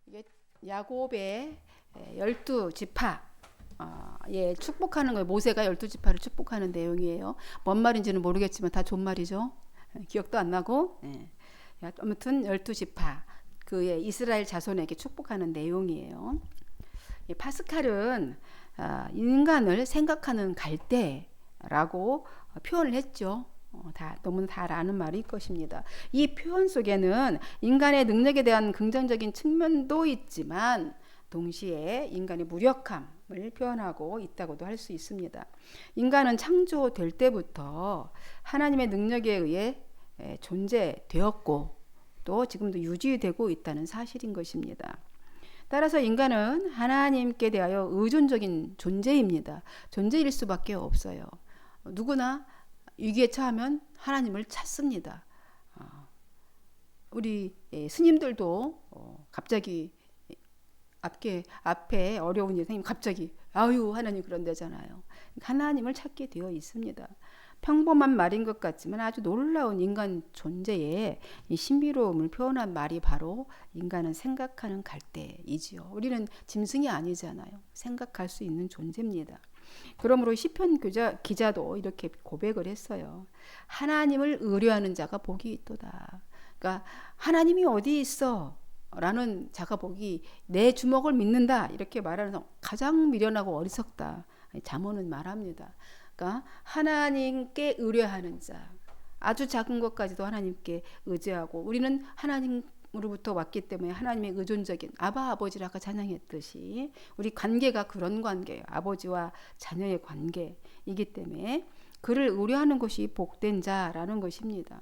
이게 야곱의 12지파 축복하는 거예요. 모세가 12지파를 축복하는 내용이에요. 뭔 말인지는 모르겠지만 다 존말이죠. 기억도 안 나고. 아무튼 12지파 그의 이스라엘 자손에게 축복하는 내용이에요. 파스칼은 인간을 생각하는 갈대라고 표현을 했죠. 너무나 다 아는 말일 것입니다. 이 표현 속에는 인간의 능력에 대한 긍정적인 측면도 있지만 동시에 인간의 무력함을 표현하고 있다고도 할 수 있습니다. 인간은 창조될 때부터 하나님의 능력에 의해 존재되었고 또 지금도 유지되고 있다는 사실인 것입니다. 따라서 인간은 하나님께 대하여 의존적인 존재입니다. 존재일 수밖에 없어요. 누구나 위기에 처하면 하나님을 찾습니다. 우리 스님들도 갑자기 앞에 어려운 일 생기면 갑자기 아유 하나님 그런다잖아요. 하나님을 찾게 되어 있습니다. 평범한 말인 것 같지만 아주 놀라운 인간 존재의 신비로움을 표현한 말이 바로 인간은 생각하는 갈대이지요. 우리는 짐승이 아니잖아요. 생각할 수 있는 존재입니다. 그러므로 시편 기자도 이렇게 고백을 했어요. 하나님을 의뢰하는 자가 복이 있도다. 그러니까 하나님이 어디 있어? 라는 자가 복이 내 주먹을 믿는다. 이렇게 말하는 가장 미련하고 어리석다. 잠언은 말합니다. 그러니까 하나님께 의뢰하는 자, 아주 작은 것까지도 하나님께 의지하고 우리는 하나님으로부터 왔기 때문에 하나님의 의존적인 아버지를 아까 찬양했듯이 우리 관계가 그런 관계예요. 아버지와 자녀의 관계이기 때문에 그를 의뢰하는 것이 복된 자라는 것입니다.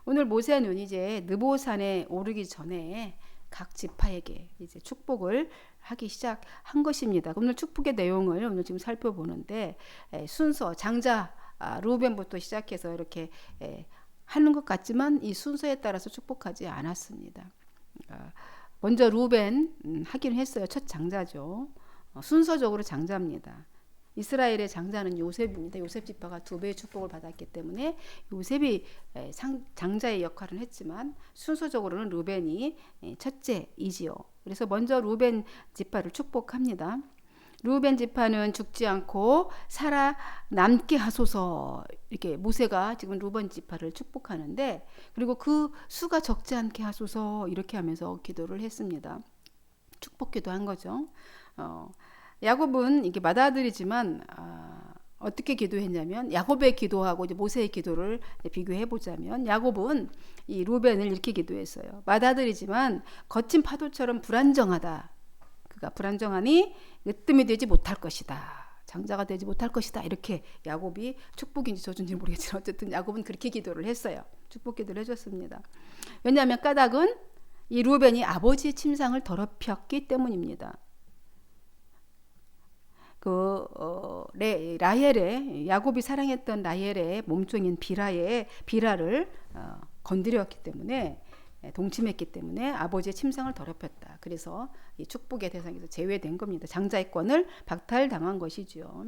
오늘 모세는 이제 느보산에 오르기 전에 각 지파에게 이제 축복을 하기 시작한 것입니다. 오늘 축복의 내용을 오늘 지금 살펴보는데 순서 장자 루벤부터 시작해서 이렇게 하는 것 같지만 이 순서에 따라서 축복하지 않았습니다. 먼저 루벤 하긴 했어요. 첫 장자죠. 순서적으로 장자입니다. 이스라엘의 장자는 요셉입니다. 요셉 지파가 2배의 축복을 받았기 때문에 요셉이 장자의 역할을 했지만 순서적으로는 루벤이 첫째이지요. 그래서 먼저 루벤 지파를 축복합니다. 루벤 지파는 죽지 않고 살아남게 하소서. 이렇게 모세가 지금 루벤 지파를 축복하는데 그리고 그 수가 적지 않게 하소서 이렇게 하면서 기도를 했습니다. 축복 기도한 거죠. 야곱은 이게 맏아들이지만 어떻게 기도했냐면 야곱의 기도하고 이제 모세의 기도를 비교해 보자면 야곱은 이 루벤을 이렇게 기도했어요. 맏아들이지만 거친 파도처럼 불안정하다. 그가 불안정하니 으뜸이 되지 못할 것이다. 장자가 되지 못할 것이다. 이렇게 야곱이 축복인지 저주인지 모르겠지만 어쨌든 야곱은 그렇게 기도를 했어요. 축복 기도를 해줬습니다. 왜냐하면 까닭은 이 루벤이 아버지의 침상을 더럽혔기 때문입니다. 라헬의 야곱이 사랑했던 라헬의 몸종인 비라를 건드렸기 때문에 동침했기 때문에 아버지의 침상을 더럽혔다. 그래서 이 축복의 대상에서 제외된 겁니다. 장자의 권을 박탈당한 것이죠.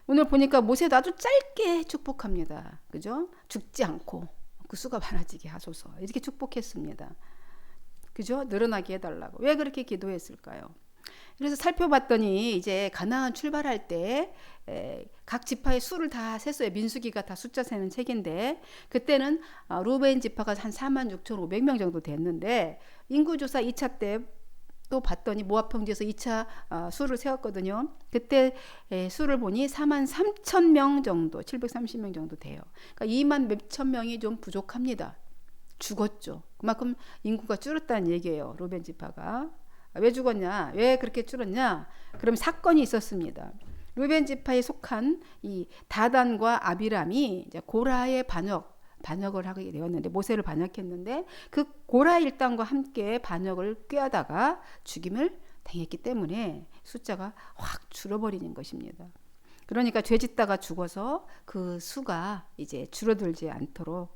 오늘 보니까 모세도 아주 짧게 축복합니다. 그죠? 죽지 않고 그 수가 많아지게 하소서 이렇게 축복했습니다. 그죠? 늘어나게 해달라고. 왜 그렇게 기도했을까요? 그래서 살펴봤더니 이제 가나안 출발할 때 각 지파의 수를 다 셌어요. 민수기가 다 숫자 세는 책인데 그때는 루벤 지파가 한 46,500명 정도 됐는데 인구조사 2차 때 또 봤더니 모압 평지에서 2차 수를 세웠거든요. 그때 수를 보니 43,000명 정도 730명 정도 돼요. 그러니까 2만 몇천 명이 좀 부족합니다. 죽었죠. 그만큼 인구가 줄었다는 얘기예요. 루벤 지파가. 왜 죽었냐? 왜 그렇게 줄었냐? 그럼 사건이 있었습니다. 루벤 지파에 속한 이 다단과 아비람이 이제 고라의 반역을 하게 되었는데 모세를 반역했는데 그 고라 일당과 함께 반역을 꾀하다가 죽임을 당했기 때문에 숫자가 확 줄어버리는 것입니다. 그러니까 죄짓다가 죽어서 그 수가 이제 줄어들지 않도록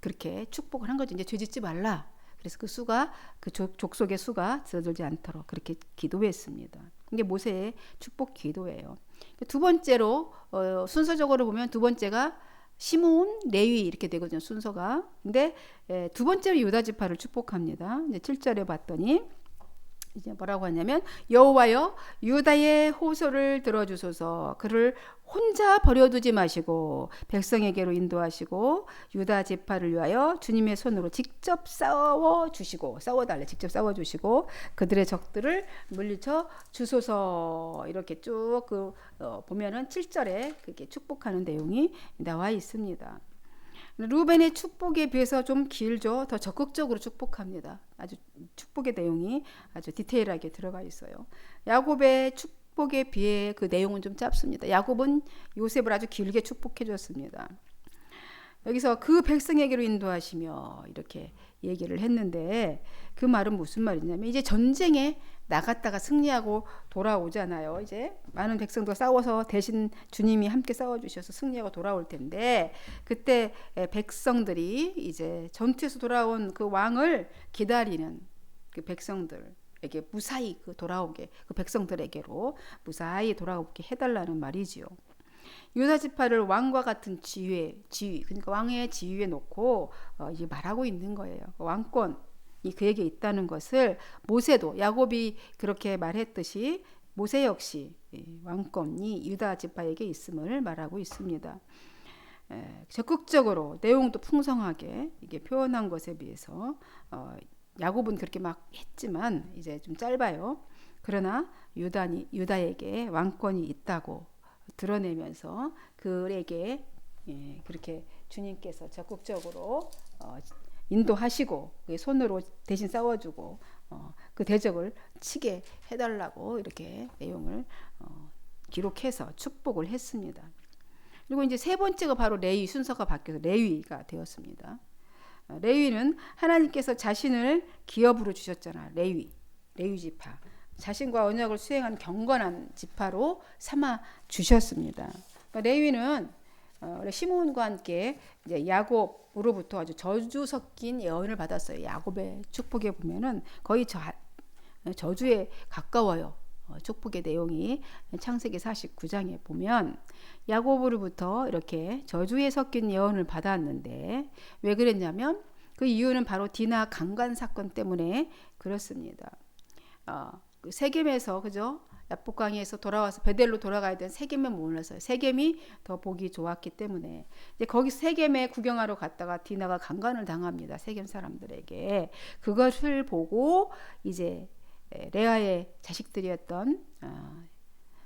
그렇게 축복을 한 거죠. 이제 죄짓지 말라. 그래서 그 수가 그 족속의 수가 줄어들지 않도록 그렇게 기도했습니다. 이게 모세의 축복 기도예요. 두 번째로 순서적으로 보면 두 번째가 시므온, 레위 이렇게 되거든요. 순서가. 근데 두 번째로 유다 지파를 축복합니다. 이제 7절에 봤더니 이제 뭐라고 하냐면 여호와여 유다의 호소를 들어주소서. 그를 혼자 버려두지 마시고 백성에게로 인도하시고 유다 지파를 위하여 주님의 손으로 직접 싸워주시고 싸워달래 직접 싸워주시고 그들의 적들을 물리쳐 주소서. 이렇게 쭉 보면은 7절에 그렇게 축복하는 내용이 나와 있습니다. 루벤의 축복에 비해서 좀 길죠. 더 적극적으로 축복합니다. 아주 축복의 내용이 아주 디테일하게 들어가 있어요. 야곱의 축복에 비해 그 내용은 좀 짧습니다. 야곱은 요셉을 아주 길게 축복해 줬습니다. 여기서 그 백성에게로 인도하시며 이렇게 얘기를 했는데 그 말은 무슨 말이냐면 이제 전쟁에 나갔다가 승리하고 돌아오잖아요. 이제 많은 백성도 싸워서 대신 주님이 함께 싸워주셔서 승리하고 돌아올 텐데 그때 백성들이 이제 전투에서 돌아온 그 왕을 기다리는 그 백성들에게 무사히 돌아오게 그 백성들에게로 무사히 돌아오게 해달라는 말이지요. 유다 지파를 왕과 같은 지위 그러니까 왕의 지위에 놓고 이제 말하고 있는 거예요. 왕권이 그에게 있다는 것을 모세도 야곱이 그렇게 말했듯이 모세 역시 왕권이 유다 지파에게 있음을 말하고 있습니다. 적극적으로 내용도 풍성하게 이게 표현한 것에 비해서 야곱은 그렇게 막 했지만 이제 좀 짧아요. 그러나 유다에게 왕권이 있다고 드러내면서 그에게 그렇게 주님께서 적극적으로 인도하시고 손으로 대신 싸워주고 그 대적을 치게 해달라고 이렇게 내용을 기록해서 축복을 했습니다. 그리고 이제 세 번째가 바로 레위 순서가 바뀌어서 레위가 되었습니다. 레위는 하나님께서 자신을 기업으로 주셨잖아. 레위 지파. 자신과 언약을 수행한 경건한 지파로 삼아 주셨습니다. 그러니까 레위는 시므온과 함께 이제 야곱으로부터 아주 저주 섞인 예언을 받았어요. 야곱의 축복에 보면은 거의 저주에 가까워요. 축복의 내용이 창세기 49장에 보면 야곱으로부터 이렇게 저주에 섞인 예언을 받았는데 왜 그랬냐면 그 이유는 바로 디나 강간 사건 때문에 그렇습니다. 세겜에서 그죠? 야복강에서 돌아와서 베델로 돌아가야 된 세겜에 머물렀어요. 세겜이 더 보기 좋았기 때문에 이제 거기 세겜에 구경하러 갔다가 디나가 강간을 당합니다. 세겜 사람들에게 그것을 보고 이제 레아의 자식들이었던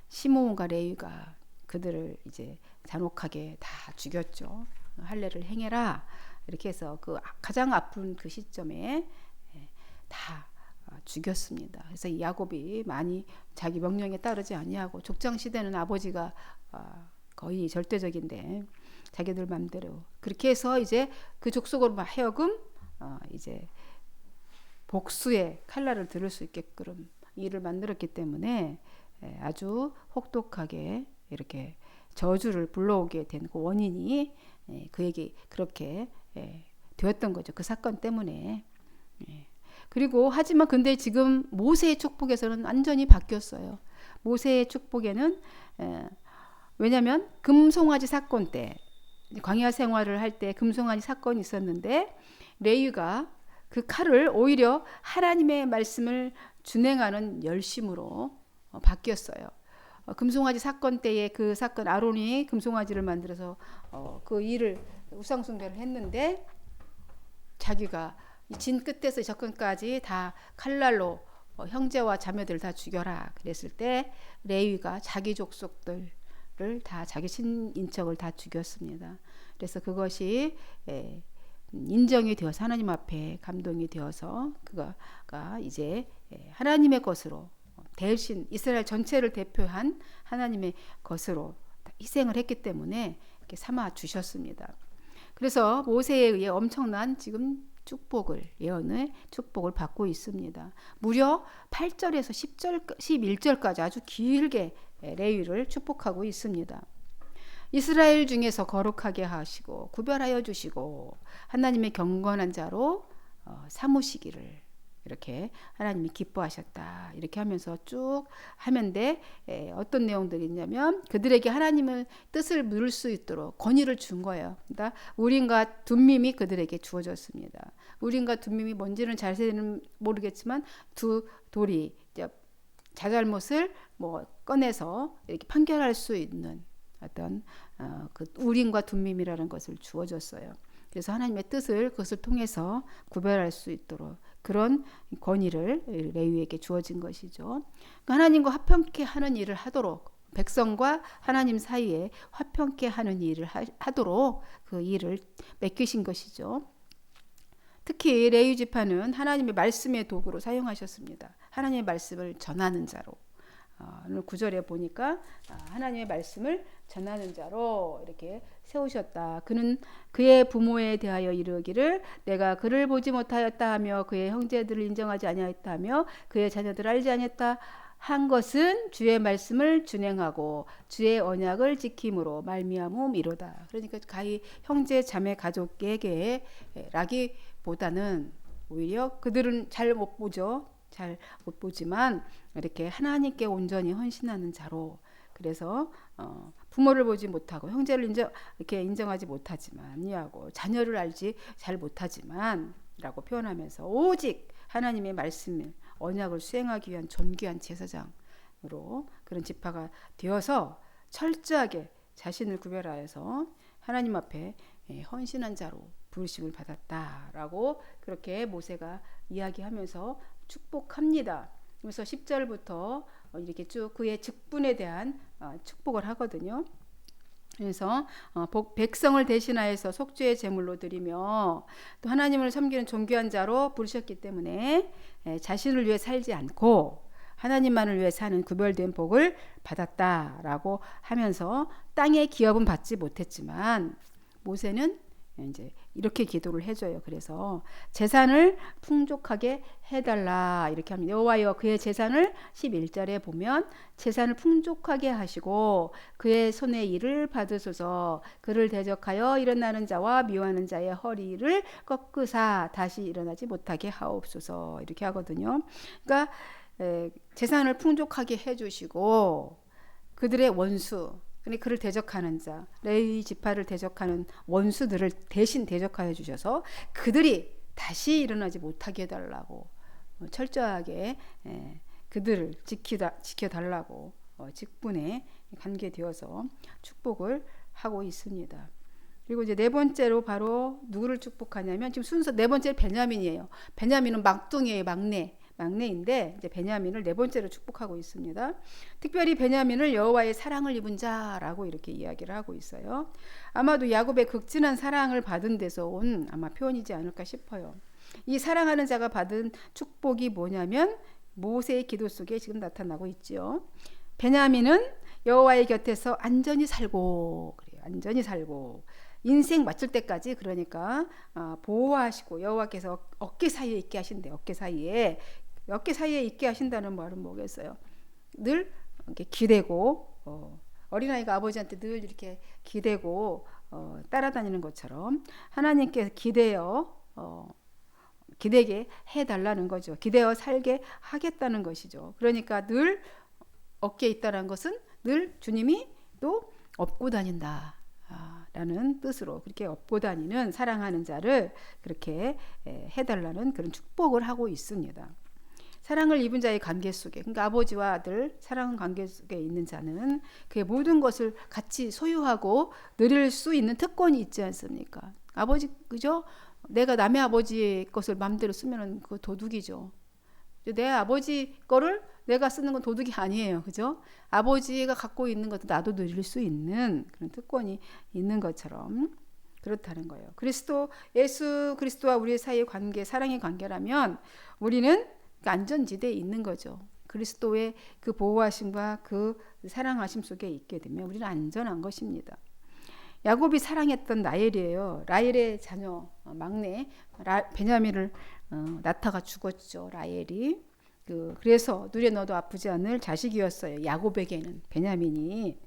시므온과 레위가 그들을 이제 잔혹하게 다 죽였죠. 할례를 행해라 이렇게 해서 그 가장 아픈 그 시점에 다 죽였습니다. 그래서 이 야곱이 많이 자기 명령에 따르지 아니하고 족장 시대는 아버지가 거의 절대적인데 자기들 맘대로 그렇게 해서 이제 그 족속으로 하여금 이제 복수의 칼날을 들을 수 있게끔 일을 만들었기 때문에 아주 혹독하게 이렇게 저주를 불러오게 된 그 원인이 그에게 그렇게 되었던 거죠. 그 사건 때문에. 그리고 하지만 근데 지금 모세의 축복에서는 완전히 바뀌었어요. 모세의 축복에는 왜냐하면 금송아지 사건 때 광야 생활을 할 때 금송아지 사건이 있었는데 레위가 그 칼을 오히려 하나님의 말씀을 준행하는 열심으로 바뀌었어요. 금송아지 사건 때에 그 사건 아론이 금송아지를 만들어서 그 일을 우상 숭배를 했는데 자기가 진 끝에서 저 끝까지 다 칼날로 형제와 자매들을 다 죽여라 그랬을 때 레위가 자기 족속들을 다 자기 친인척을 다 죽였습니다. 그래서 그것이 인정이 되어서 하나님 앞에 감동이 되어서 그가 이제 하나님의 것으로 대신 이스라엘 전체를 대표한 하나님의 것으로 희생을 했기 때문에 이렇게 삼아 주셨습니다. 그래서 모세에 의해 엄청난 지금 예언의 축복을 받고 있습니다. 무려 8절에서 10절, 11절까지 아주 길게 레위를 축복하고 있습니다. 이스라엘 중에서 거룩하게 하시고 구별하여 주시고 하나님의 경건한 자로 삼으시기를 이렇게 하나님이 기뻐하셨다. 이렇게 하면서 쭉 하면 돼. 어떤 내용들이 있냐면 그들에게 하나님의 뜻을 물을 수 있도록 권위를 준 거예요. 그러니까 우림과 둠밈이 그들에게 주어졌습니다. 우림과 둠밈이 뭔지는 자세히는 모르겠지만 두 돌이 자잘못을 뭐 꺼내서 이렇게 판결할 수 있는 어떤 그 우림과 둠밈이라는 것을 주어졌어요. 그래서 하나님의 뜻을 그것을 통해서 구별할 수 있도록 그런 권위를 레위에게 주어진 것이죠. 하나님과 화평케 하는 일을 하도록 백성과 하나님 사이에 화평케 하는 일을 하도록 그 일을 맡기신 것이죠. 특히 레위 지파는 하나님의 말씀의 도구로 사용하셨습니다. 하나님의 말씀을 전하는 자로. 오늘 9절에 보니까 하나님의 말씀을 전하는 자로 이렇게 세우셨다. 그는 그의 부모에 대하여 이르기를 내가 그를 보지 못하였다 하며 그의 형제들을 인정하지 아니하였다 하며 그의 자녀들을 알지 아니했다 한 것은 주의 말씀을 준행하고 주의 언약을 지킴으로 말미암음이로다. 그러니까 가히 형제 자매 가족에게 라기보다는 오히려 그들은 잘 못 보죠. 잘 못 보지만 이렇게 하나님께 온전히 헌신하는 자로. 그래서 부모를 보지 못하고 형제를 이렇게 인정하지 못하지만 이하고 자녀를 알지 잘 못하지만 라고 표현하면서 오직 하나님의 말씀을 언약을 수행하기 위한 존귀한 제사장으로 그런 지파가 되어서 철저하게 자신을 구별하여서 하나님 앞에 헌신한 자로 부르심을 받았다라고 그렇게 모세가 이야기하면서 축복합니다. 그래서 10절부터 이렇게 쭉 그의 직분에 대한 축복을 하거든요. 그래서 백성을 대신하여서 속죄의 제물로 드리며 또 하나님을 섬기는 존귀한 자로 부르셨기 때문에 자신을 위해 살지 않고 하나님만을 위해 사는 구별된 복을 받았다라고 하면서 땅의 기업은 받지 못했지만 모세는 이제 이렇게 기도를 해줘요. 그래서 재산을 풍족하게 해달라 이렇게 합니다. 여호와여 그의 재산을 11절에 보면 재산을 풍족하게 하시고 그의 손의 일을 받으소서 그를 대적하여 일어나는 자와 미워하는 자의 허리를 꺾으사 다시 일어나지 못하게 하옵소서 이렇게 하거든요. 그러니까 재산을 풍족하게 해주시고 그들의 원수 그를 대적하는 자, 레위 지파를 대적하는 원수들을 대신 대적하여 주셔서 그들이 다시 일어나지 못하게 해달라고 철저하게 그들을 지켜달라고 직분에 관계되어서 축복을 하고 있습니다. 그리고 이제 네 번째로 바로 누구를 축복하냐면 지금 순서 네 번째 베냐민이에요. 베냐민은 막둥이에요. 막내인데 이제 베냐민을 네 번째로 축복하고 있습니다. 특별히 베냐민을 여호와의 사랑을 입은 자라고 이렇게 이야기를 하고 있어요. 아마도 야곱의 극진한 사랑을 받은 데서 온 아마 표현이지 않을까 싶어요. 이 사랑하는 자가 받은 축복이 뭐냐면 모세의 기도 속에 지금 나타나고 있죠. 베냐민은 여호와의 곁에서 안전히 살고 그래요. 안전히 살고 인생 마칠 때까지 그러니까 보호하시고 여호와께서 어깨 사이에 있게 하신대. 어깨 사이에 있게 하신다는 말은 뭐겠어요? 늘 이렇게 기대고 어린아이가 아버지한테 늘 이렇게 기대고 따라다니는 것처럼 하나님께 기대게 해달라는 거죠. 기대어 살게 하겠다는 것이죠. 그러니까 늘 어깨에 있다는 것은 늘 주님이 또 업고 다닌다. 라는 뜻으로 그렇게 업고 다니는 사랑하는 자를 그렇게 해달라는 그런 축복을 하고 있습니다. 사랑을 입은 자의 관계 속에 그러니까 아버지와 아들 사랑 관계 속에 있는 자는 그의 모든 것을 같이 소유하고 누릴 수 있는 특권이 있지 않습니까? 아버지 그죠? 내가 남의 아버지 것을 마음대로 쓰면 그 도둑이죠. 내 아버지 거를 내가 쓰는 건 도둑이 아니에요. 그죠? 아버지가 갖고 있는 것도 나도 누릴 수 있는 그런 특권이 있는 것처럼 그렇다는 거예요. 예수 그리스도와 우리 사이의 관계, 사랑의 관계라면 우리는 그 안전지대에 있는 거죠. 그리스도의 그 보호하심과 그 사랑하심 속에 있게 되면 우리는 안전한 것입니다. 야곱이 사랑했던 라헬이에요. 라헬의 자녀 막내 베냐민을 낳다가 죽었죠. 라헬이. 그래서 누려 너도 아프지 않을 자식이었어요. 야곱에게는 베냐민이.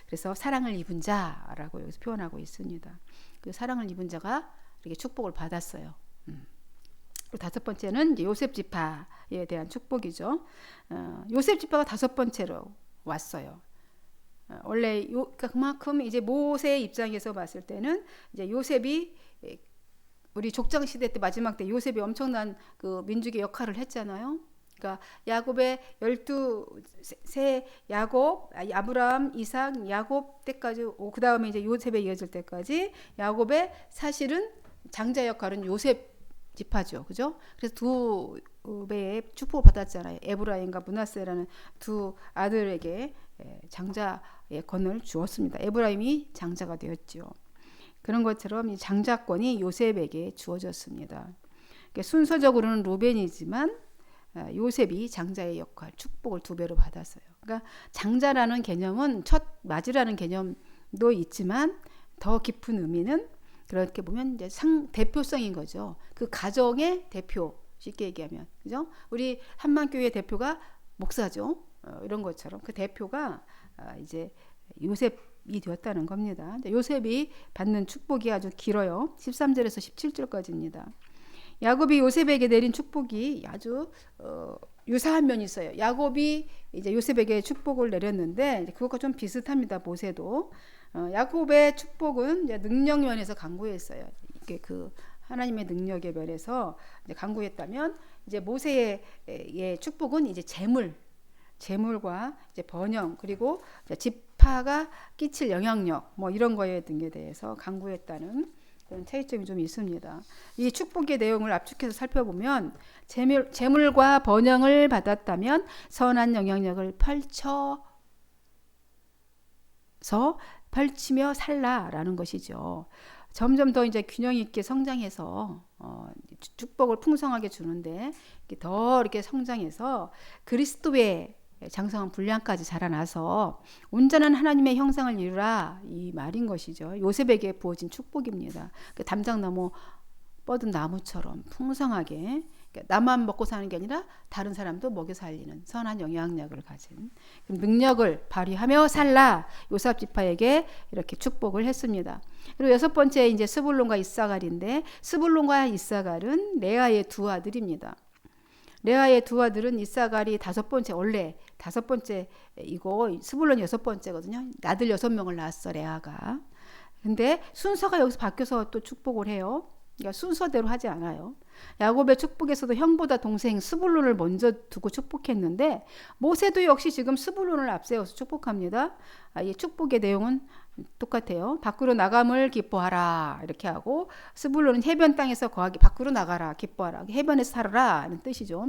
그래서 사랑을 입은 자라고 여기서 표현하고 있습니다. 그 사랑을 입은 자가 이렇게 축복을 받았어요. 다섯 번째는 이제 요셉 지파에 대한 축복이죠. 요셉 지파가 다섯 번째로 왔어요. 원래 그러니까 그만큼 이제 모세의 입장에서 봤을 때는 이제 요셉이 우리 족장 시대 때 마지막 때 요셉이 엄청난 그 민족의 역할을 했잖아요. 그러니까 야곱의 12세 야곱, 아브라함, 이삭, 야곱 때까지 그 다음에 이제 요셉에 이어질 때까지 야곱의 사실은 장자 역할은 요셉 지파죠, 그죠? 그래서 두 배의 축복을 받았잖아요. 에브라임과 므낫세라는 두 아들에게 장자의 권을 주었습니다. 에브라임이 장자가 되었죠. 그런 것처럼 이 장자권이 요셉에게 주어졌습니다. 그러니까 순서적으로는 루벤이지만 요셉이 장자의 역할, 축복을 두 배로 받았어요. 그러니까 장자라는 개념은 첫 맞이라는 개념도 있지만 더 깊은 의미는 그렇게 보면 이제 대표성인 거죠. 그 가정의 대표, 쉽게 얘기하면, 그죠? 우리 한만교회 대표가 목사죠. 이런 것처럼 그 대표가 이제 요셉이 되었다는 겁니다. 요셉이 받는 축복이 아주 길어요. 13절에서 17절까지입니다. 야곱이 요셉에게 내린 축복이 아주 유사한 면이 있어요. 야곱이 이제 요셉에게 축복을 내렸는데 그것과 좀 비슷합니다. 모세도 야곱의 축복은 이제 능력 면에서 강구했어요. 이게 그 하나님의 능력의 면에서 이제 강구했다면 이제 모세의 축복은 이제 재물과 이제 번영 그리고 이제 지파가 끼칠 영향력 뭐 이런 거에 등에 대해서 강구했다는 그런 차이점이 좀 있습니다. 이 축복의 내용을 압축해서 살펴보면 재물과 번영을 받았다면 선한 영향력을 펼치며 살라라는 것이죠. 점점 더 이제 균형 있게 성장해서 축복을 풍성하게 주는데 더 이렇게 성장해서 그리스도의 장성한 분량까지 자라나서 온전한 하나님의 형상을 이루라 이 말인 것이죠. 요셉에게 부어진 축복입니다. 담장나무 뻗은 나무처럼 풍성하게 나만 먹고 사는 게 아니라 다른 사람도 먹여 살리는 선한 영향력을 가진 능력을 발휘하며 살라 요셉 지파에게 이렇게 축복을 했습니다. 그리고 여섯 번째 이제 스불론과 이사갈인데 스불론과 이사갈은 레아의 두 아들입니다. 레아의 두 아들은 이사갈이 원래 다섯 번째 이거 스불론 여섯 번째거든요. 아들 6명을 낳았어 레아가. 근데 순서가 여기서 바뀌어서 또 축복을 해요. 그러니까 순서대로 하지 않아요. 야곱의 축복에서도 형보다 동생 스불론을 먼저 두고 축복했는데 모세도 역시 지금 스불론을 앞세워서 축복합니다. 이 축복의 내용은 똑같아요. 밖으로 나감을 기뻐하라 이렇게 하고 스불론은 해변 땅에서 거하기 밖으로 나가라 기뻐하라 해변에서 살아라 하는 뜻이죠.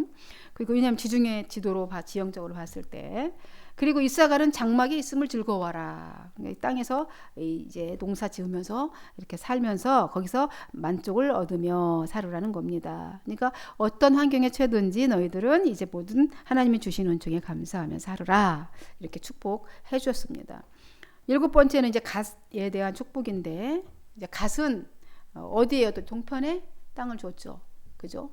그리고 왜냐하면 지중해 지도로 지형적으로 봤을 때 그리고 이사갈은 장막에 있음을 즐거워하라. 그러니까 땅에서 이제 농사 지으면서 이렇게 살면서 거기서 만족을 얻으며 살으라는 겁니다. 그러니까 어떤 환경에 처해든지 너희들은 이제 모든 하나님이 주신 은총에 감사하며 살으라 이렇게 축복해 주었습니다. 일곱 번째는 이제 갓에 대한 축복인데 이제 갓은 어디에요? 또 동편에 땅을 줬죠. 그죠?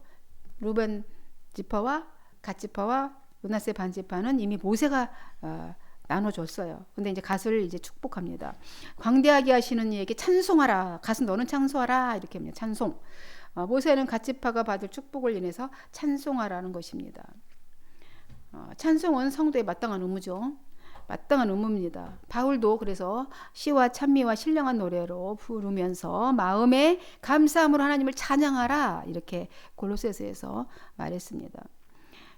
루벤 지파와 갓 지파와 므낫세 반 지파는 이미 모세가 나눠줬어요. 근데 이제 갓을 이제 축복합니다. 광대하게 하시는 이에게 찬송하라. 갓은 너는 찬송하라 이렇게 합니다. 찬송. 모세는 갓 지파가 받을 축복을 인해서 찬송하라는 것입니다. 찬송은 성도에 마땅한 의무죠. 마땅한 의무입니다. 바울도 그래서 시와 찬미와 신령한 노래로 부르면서 마음에 감사함으로 하나님을 찬양하라 이렇게 골로새서에서 말했습니다.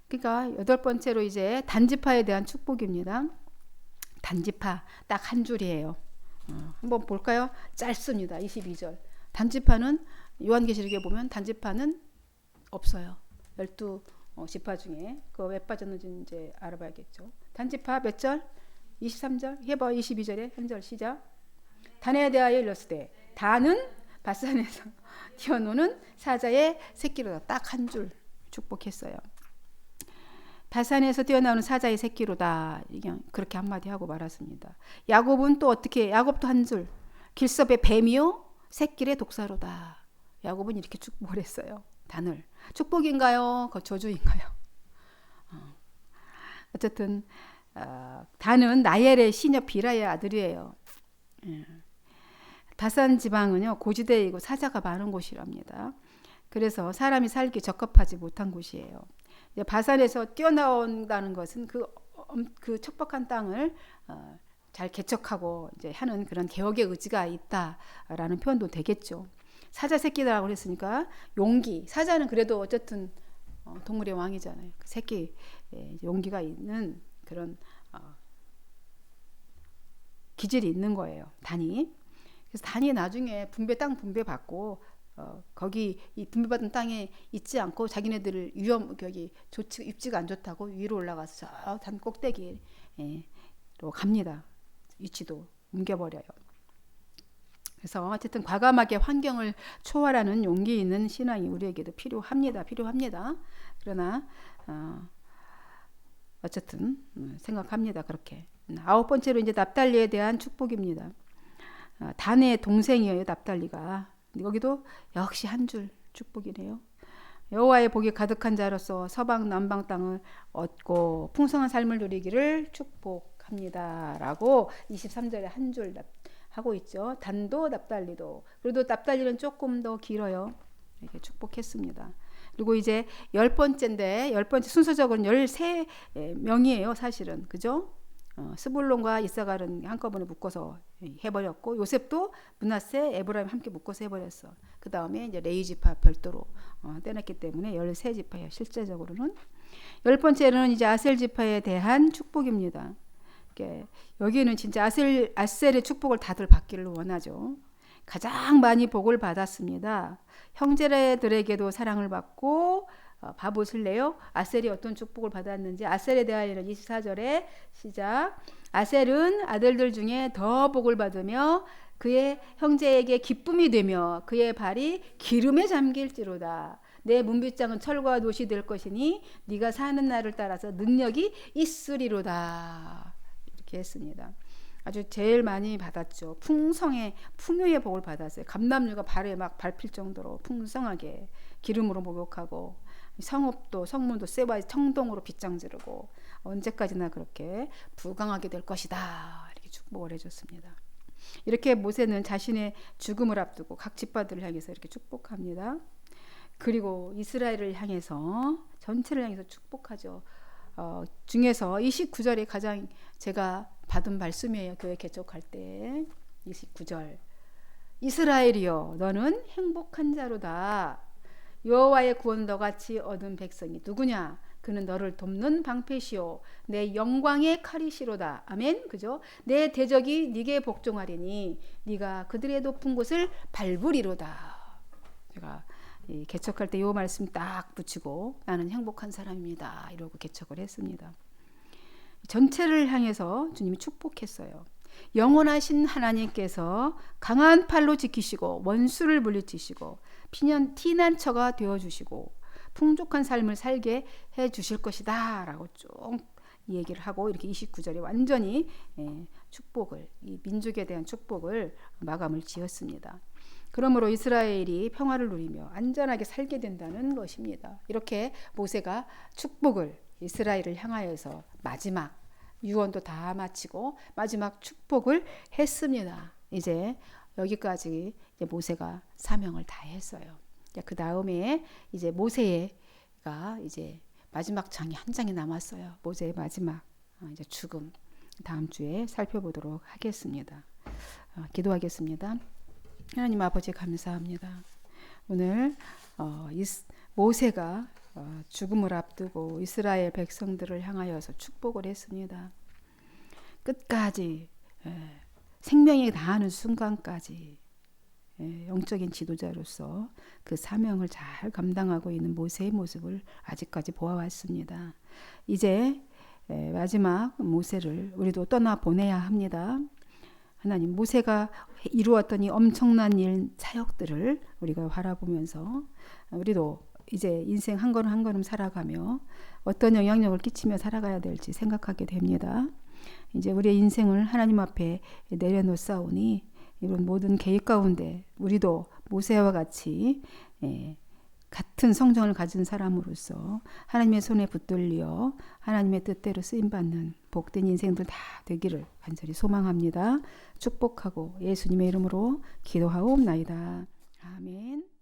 그러니까 여덟 번째로 이제 단지파에 대한 축복입니다. 단지파 딱 한 줄이에요. 한번 볼까요? 짧습니다. 22절. 단지파는 요한계시록에 보면 단지파는 없어요. 12지파 중에 그거 왜 빠졌는지 이제 알아봐야겠죠. 단지파 몇 절? 23절 해봐. 22절에 한 절 시작. 단에 대하여 일렀으되 단은 바산에서 튀어노는 사자의 새끼로다. 딱 한 줄 축복했어요. 바산에서 뛰어나오는 사자의 새끼로다. 그냥 그렇게 한마디 하고 말았습니다. 야곱은 또 어떻게? 야곱도 한 줄. 길섭의 뱀이요 새끼의 독사로다. 야곱은 이렇게 축복을 했어요. 단을. 축복인가요? 저주인가요? 어쨌든 단은 나엘의 시녀 비라의 아들이에요. 바산 지방은요 고지대이고 사자가 많은 곳이랍니다. 그래서 사람이 살기 적합하지 못한 곳이에요. 이제 바산에서 뛰어나온다는 것은 그 척박한 땅을 잘 개척하고 이제 하는 그런 개혁의 의지가 있다라는 표현도 되겠죠. 사자 새끼라고 했으니까 용기. 사자는 그래도 어쨌든 동물의 왕이잖아요. 그 새끼 용기가 있는 그런 기질이 있는 거예요. 단이. 그래서 단이 나중에 땅 분배 받고 거기 이 분배받은 땅에 있지 않고 자기네들을 입지가 안 좋다고 위로 올라가서 저 단 꼭대기로 갑니다. 위치도 옮겨버려요. 그래서 어쨌든 과감하게 환경을 초월하는 용기 있는 신앙이 우리에게도 필요합니다. 그러나 어쨌든 생각합니다. 그렇게. 9번째로 이제 납달리에 대한 축복입니다. 단의 동생이에요. 납달리가. 여기도 역시 한 줄 축복이네요. 여호와의 복이 가득한 자로서 서방 남방 땅을 얻고 풍성한 삶을 누리기를 축복합니다. 라고 23절에 한 줄 하고 있죠. 단도 납달리도. 그래도 납달리는 조금 더 길어요. 이렇게 축복했습니다. 그리고 이제 10번째인데 10번째 순서적으로는 13명이에요. 사실은. 그죠? 스불론과 이사갈은 한꺼번에 묶어서 해버렸고 요셉도 므낫세, 에브라임 함께 묶어서 해버렸어. 그 다음에 이제 레위 지파 별도로 떼냈기 때문에 13지파예요. 실제적으로는 10번째는 이제 아셀 지파에 대한 축복입니다. 여기는 진짜 아셀의 축복을 다들 받기를 원하죠. 가장 많이 복을 받았습니다. 형제들에게도 사랑을 받고 봐보실래요? 아셀이 어떤 축복을 받았는지. 아셀에 대하여는 24절에 시작. 아셀은 아들들 중에 더 복을 받으며 그의 형제에게 기쁨이 되며 그의 발이 기름에 잠길지로다. 내 문빗장은 철과 놋이 될 것이니 네가 사는 날을 따라서 능력이 있으리로다. 이렇게 했습니다. 아주 제일 많이 받았죠. 풍요의 복을 받았어요. 감람류가 발에 막 밟힐 정도로 풍성하게 기름으로 목욕하고 성문도 세바의 청동으로 빗장 지르고 언제까지나 그렇게 부강하게 될 것이다. 이렇게 축복을 해줬습니다. 이렇게 모세는 자신의 죽음을 앞두고 각 지파들을 향해서 이렇게 축복합니다. 그리고 이스라엘을 향해서 전체를 향해서 축복하죠. 중에서 29절이 가장 제가 받은 말씀이에요. 교회 개척할 때 29절. 이스라엘이여 너는 행복한 자로다. 여호와의 구원 너같이 얻은 백성이 누구냐? 그는 너를 돕는 방패시오 내 영광의 칼이시로다. 아멘. 그죠? 내 대적이 네게 복종하리니 네가 그들의 높은 곳을 밟으리로다. 제가 개척할 때 이 말씀 딱 붙이고 나는 행복한 사람입니다. 이러고 개척을 했습니다. 전체를 향해서 주님이 축복했어요. 영원하신 하나님께서 강한 팔로 지키시고 원수를 물리치시고 피난처가 되어주시고 풍족한 삶을 살게 해주실 것이다 라고 쭉 얘기를 하고 이렇게 29절에 완전히 축복을, 이 민족에 대한 축복을 마감을 지었습니다. 그러므로 이스라엘이 평화를 누리며 안전하게 살게 된다는 것입니다. 이렇게 모세가 축복을 이스라엘을 향하여서 마지막 유언도 다 마치고 마지막 축복을 했습니다. 이제 여기까지 이제 모세가 사명을 다 했어요. 그 다음에 이제 모세가 이제 마지막 장이 한 장이 남았어요. 모세의 마지막 이제 죽음. 다음 주에 살펴보도록 하겠습니다. 기도하겠습니다. 하나님 아버지 감사합니다. 오늘 모세가 죽음을 앞두고 이스라엘 백성들을 향하여서 축복을 했습니다. 끝까지 생명이 다하는 순간까지 영적인 지도자로서 그 사명을 잘 감당하고 있는 모세의 모습을 아직까지 보아왔습니다. 이제 마지막 모세를 우리도 떠나보내야 합니다. 하나님, 모세가 이루었던 이 엄청난 일 사역들을 우리가 바라보면서 우리도 이제 인생 한 걸음 한 걸음 살아가며 어떤 영향력을 끼치며 살아가야 될지 생각하게 됩니다. 이제 우리의 인생을 하나님 앞에 내려놓사오니 이런 모든 계획 가운데 우리도 모세와 같이 같은 성정을 가진 사람으로서 하나님의 손에 붙들려 하나님의 뜻대로 쓰임받는 복된 인생들 다 되기를 간절히 소망합니다. 축복하고 예수님의 이름으로 기도하옵나이다. 아멘.